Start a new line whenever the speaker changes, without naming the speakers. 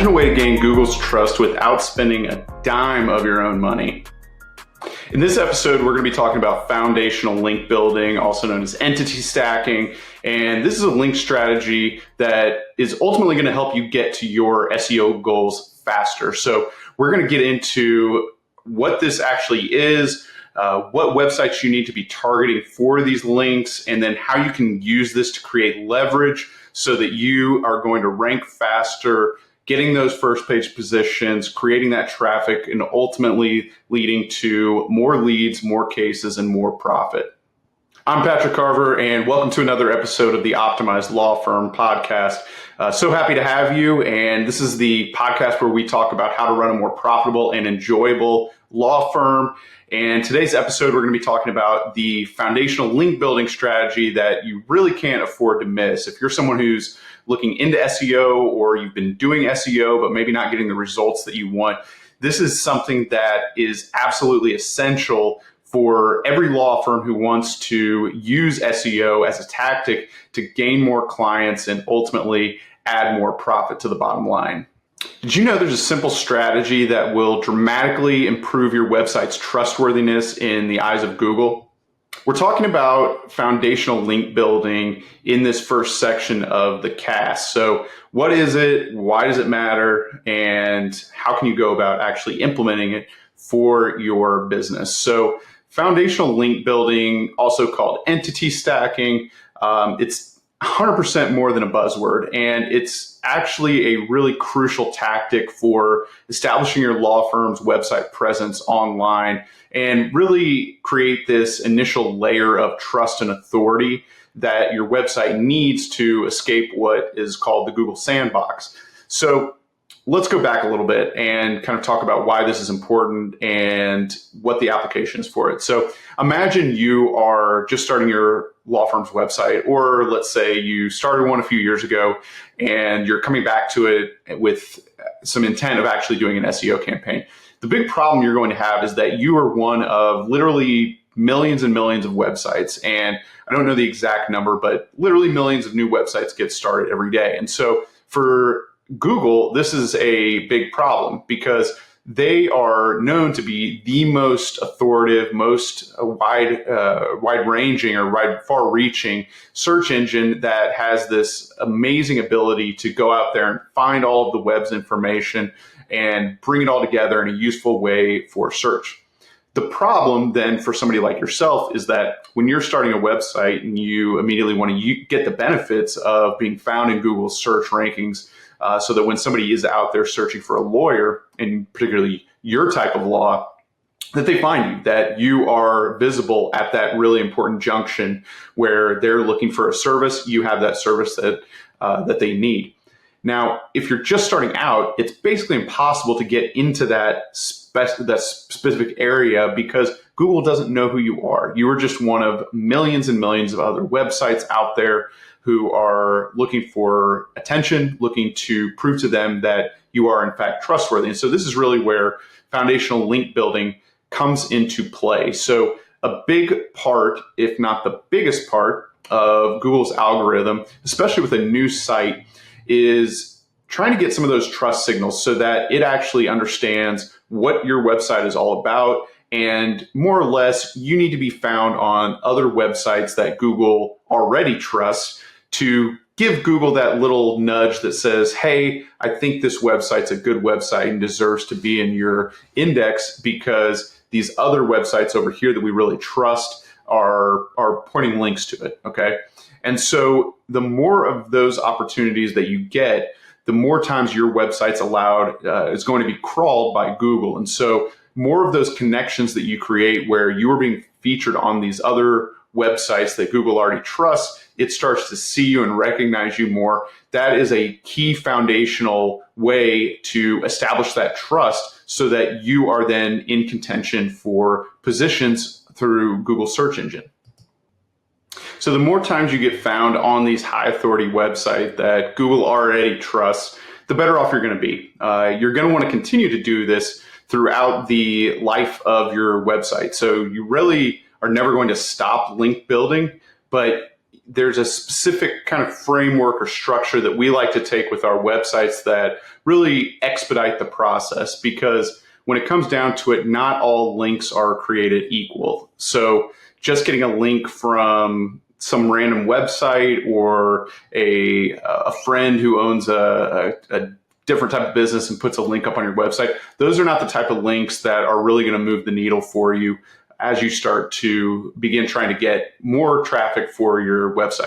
Imagine a way to gain Google's trust without spending a dime of your own money. In this episode, we're going to be talking about foundational link building, also known as entity stacking. And this is a link strategy that is ultimately going to help you get to your SEO goals faster. So we're going to get into what this actually is, what websites you need to be targeting for these links, and then how you can use this to create leverage so that you are going to rank faster, getting those first page positions, creating that traffic, and ultimately leading to more leads, more cases, and more profit. I'm Patrick Carver, and welcome to another episode of the Optimized Law Firm podcast. So happy to have you, and this is the podcast where we talk about how to run a more profitable and enjoyable law firm. And today's episode, we're going to be talking about the foundational link building strategy that you really can't afford to miss. If you're someone who's looking into SEO or you've been doing SEO but maybe not getting the results that you want, this is something that is absolutely essential for every law firm who wants to use SEO as a tactic to gain more clients and ultimately add more profit to the bottom line. Did you know there's a simple strategy that will dramatically improve your website's trustworthiness in the eyes of Google? We're talking about foundational link building in this first section of the cast. So what is it? Why does it matter? And how can you go about actually implementing it for your business? So foundational link building, also called entity stacking, it's 100% more than a buzzword, and it's actually a really crucial tactic for establishing your law firm's website presence online and really create this initial layer of trust and authority that your website needs to escape what is called the Google sandbox. So let's go back a little bit and kind of talk about why this is important and what the application is for it. So imagine you are just starting your law firm's website, or let's say you started one a few years ago and you're coming back to it with some intent of actually doing an SEO campaign. The big problem you're going to have is that you are one of literally millions and millions of websites. And I don't know the exact number, but literally millions of new websites get started every day. And so for Google, this is a big problem because they are known to be the most authoritative, most wide-ranging or far-reaching search engine that has this amazing ability to go out there and find all of the web's information and bring it all together in a useful way for search. The problem then for somebody like yourself is that when you're starting a website and you immediately want to get the benefits of being found in Google's search rankings, so that when somebody is out there searching for a lawyer, and particularly your type of law, that they find you, that you are visible at that really important junction where they're looking for a service, you have that service that they need. Now, if you're just starting out, it's basically impossible to get into that specific area because Google doesn't know who you are. You are just one of millions and millions of other websites out there who are looking for attention, looking to prove to them that you are in fact trustworthy. And so this is really where foundational link building comes into play. So a big part, if not the biggest part of Google's algorithm, especially with a new site, is trying to get some of those trust signals so that it actually understands what your website is all about. And more or less, you need to be found on other websites that Google already trusts to give Google that little nudge that says, hey, I think this website's a good website and deserves to be in your index because these other websites over here that we really trust are pointing links to it, okay? And so the more of those opportunities that you get, the more times your website's allowed is going to be crawled by Google. And so more of those connections that you create where you are being featured on these other websites that Google already trusts, it starts to see you and recognize you more. That is a key foundational way to establish that trust so that you are then in contention for positions through Google search engine. So the more times you get found on these high authority websites that Google already trusts, the better off you're going to be. You're going to want to continue to do this throughout the life of your website. So you really are never going to stop link building, but there's a specific kind of framework or structure that we like to take with our websites that really expedite the process, because when it comes down to it, not all links are created equal. So just getting a link from some random website or a friend who owns a different type of business and puts a link up on your website, those are not the type of links that are really going to move the needle for you as you start to begin trying to get more traffic for your website.